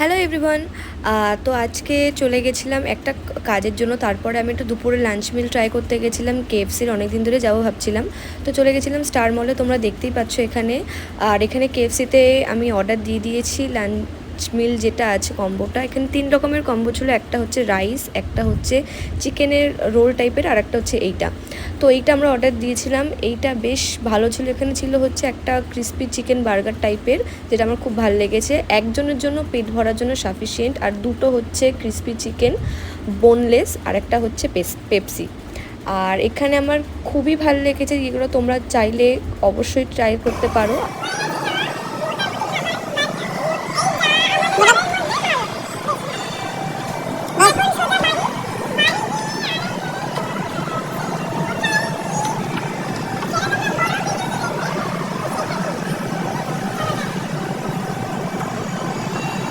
Hello everyone. তো আজকে চলে গেছিলাম একটা কাজের জন্য। তারপরে আমি একটু দুপুরে লাঞ্চ মিল ট্রাই করতে গেছিলাম কেএফসির। অনেক দিন ধরে যাবো ভাবছিলাম, তো চলে গেছিলাম স্টার মলে। তোমরা দেখতেই পাচ্ছ এখানে। আর এখানে কেএফসিতে আমি অর্ডার দিয়ে দিয়েছি লাঞ্চ মিল যেটা আছে কম্বোটা। এখানে 3 রকমের কম্বো ছিল, একটা হচ্ছে রাইস, একটা হচ্ছে চিকেনের রোল টাইপের, আর একটা হচ্ছে এইটা। তো এইটা আমরা অর্ডার দিয়েছিলাম, এইটা বেশ ভালো ছিল। এখানে ছিল হচ্ছে একটা ক্রিস্পি চিকেন বার্গার টাইপের, যেটা আমার খুব ভালো লেগেছে। একজনের জন্য পেট ভরার জন্য সাফিসিয়েন্ট। আর দুটো হচ্ছে ক্রিস্পি চিকেন বোনলেস, আর একটা হচ্ছে পেপসি। আর এখানে আমার খুবই ভালো লেগেছে, যেগুলো তোমরা চাইলে অবশ্যই ট্রাই করতে পারো।